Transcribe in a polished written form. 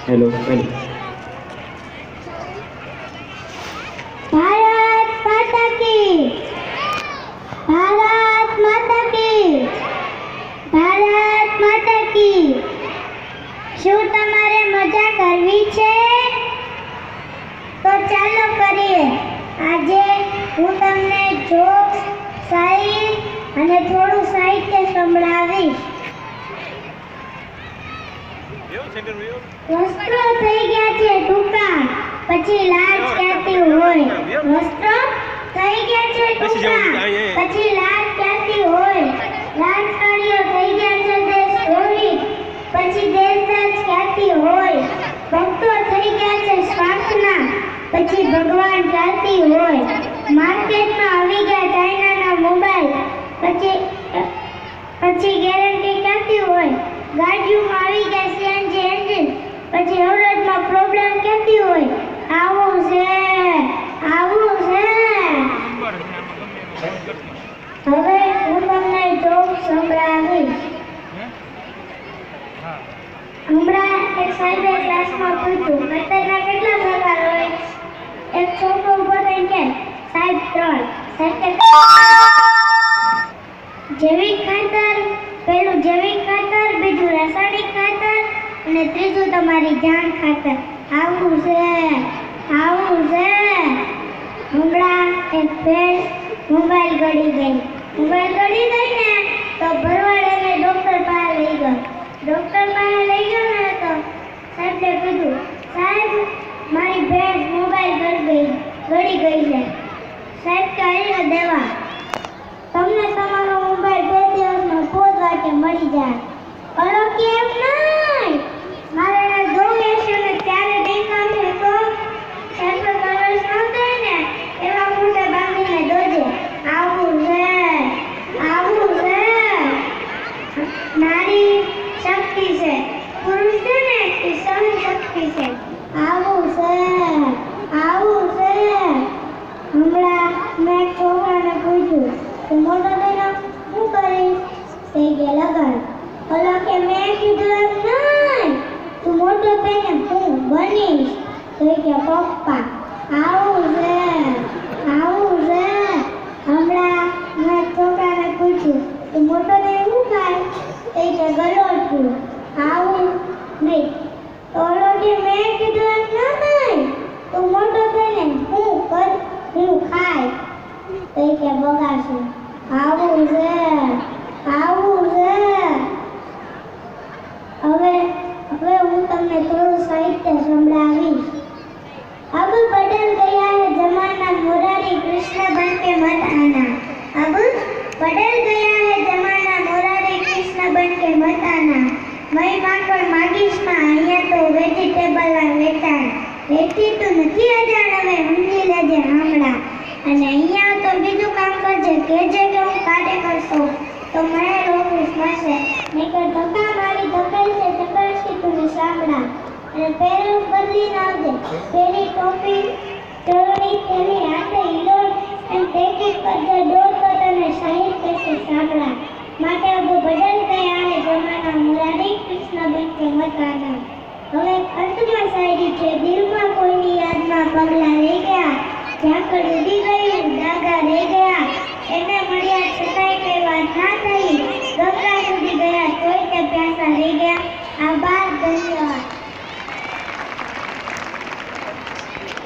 Hello hello Bharat माता की, भारत माता की, भारत माता की। શું તમારે મજા કરવી છે? તો ચાલો કરીએ। આજે હું તમને જોક્સ, શાયરી અને થોડું સાહિત્ય સંભળાવીશ। વસ્ત્રો થઈ ગયા છે ટૂંકા, પછી લાજ ક્યાંથી હોય? વસ્ત્રો થઈ ગયા છે ટૂંકા, પછી લાજ ક્યાંથી હોય? રાજકારણીઓ થઈ ગયા છે દેશ પ્રેમી, પછી દેશરાજ ક્યાંથી હોય? ભક્તો થઈ ગયા છે સ્વાર્થના, પછી ભગવાન ક્યાંથી હોય? માર્કેટમાં આવી ગયા ચાઇનાના મોબાઈલ, પછી ગેરંટી ક્યાંથી હોય? ગાડીઓમાં આવી ગયા સીએનજી એન્જિન, પછી અવરોધમાં પ્રોબ્લેમ ક્યાંથી હોય? આવું છે, આવું છે। હવે હું તમને જોક સંભળાવીશ। હમણાં એક સાહેબે ક્લાસમાં પૂછ્યું, ખાતરના કેટલા પ્રકાર હોય? એક છોકરો ઉભો થઈને કહે, સાહેબ 3। સાહેબ કે જૈવિક ખાતર, પહેલું જૈવિક ખાતર, બીજું રાસાયણિક ખાતર અને ત્રીજું તમારી જાણ ખાતર। આવું છે, આવું છે। હમણાં એક ભેંસ મોબાઈલ ગળી ગઈ, મોબાઈલ ગળી ગઈ ને તો ભરવાડ એને ડોક્ટર પાસે લઈ ગયો। ડોક્ટર પાસે લઈ ગયો ને તો સાહેબને કીધું, સાહેબ મારી ભેંસ મોબાઈલ ગળી ગઈ છે। સાહેબ કે અહીંયા દેવા, તમને તમારો મોબાઈલ 2 દિવસમાં 5 વાગે મળી જાય। અરે કેમ નહીં, મારે એને જોઈએ છે ને ત્યારે દેખાવ છે તો સાહેબ કલર્સ ન થાય ને એવા મોટે બાંધીને દોજે। આવું છે, આવું છે। નારી શક્તિ છે, પુરુષ છે ને એ સહન શક્તિ છે। આવું છે, આવું છે। હમણાં મેં એક છોકરાને પૂછ્યું, તું મોટો થઈને શું કરીશ? થઈ ગયા લગન। ઓલો કે મેં કીધું એમ નહીં, તું મોટો થઈને હું બનીશ? થઈ ગયા પપ્પા। આવું છે, આવું છે। હમણાં મેં એક છોકરાને પૂછ્યું, તું મોટો થઈને શું ખાય? થઈ ગયા ગલોટું। આવું નહીં, ઓલો કે મેં કીધું એમ નહીં, તું મોટો થઈને હું ખાય? થઈ ગયા બગાસું। આવું છે, આવું છે। હવે હું તમને થોડું સાહિત્ય સંભળાવીશ। अब बदल गया है जमाना, मुरारी कृष्ण बन के मत आना। अब बदल गया है जमाना, मुरारी कृष्ण बन के मत आना। मैं માંગણ માગીશ માં, અહીંયા તો વેજીટેબલ ના વેચાણ વેચી તો નથી અજાણ, હવે સમજી લેજે હમણાં। અને અહીંયા તો બીજું કામ કરજે, કહેજે કે હું કાર્યકર છું તો મને ઓફિસ મળશે, નહીંતર ધક્કા મારી ધકેલશે ચકરશી તું સાંભળા। અને પહેરું બદલી નાખજે, પેલી ટોપી ચરણી તેની હાથે હિલોડ અને ટેકિટ કરજે દોડ તો તને શહીદ કરશે સાંભળા। માટે अब बदल गया है जमाना, मुरारी कृष्ण बन के मत आना। હવે અંતમાં શાયરી છે, દિલમાં કોઈની યાદમાં પગલા લઈ ગયા, ઝાકળ ઉડી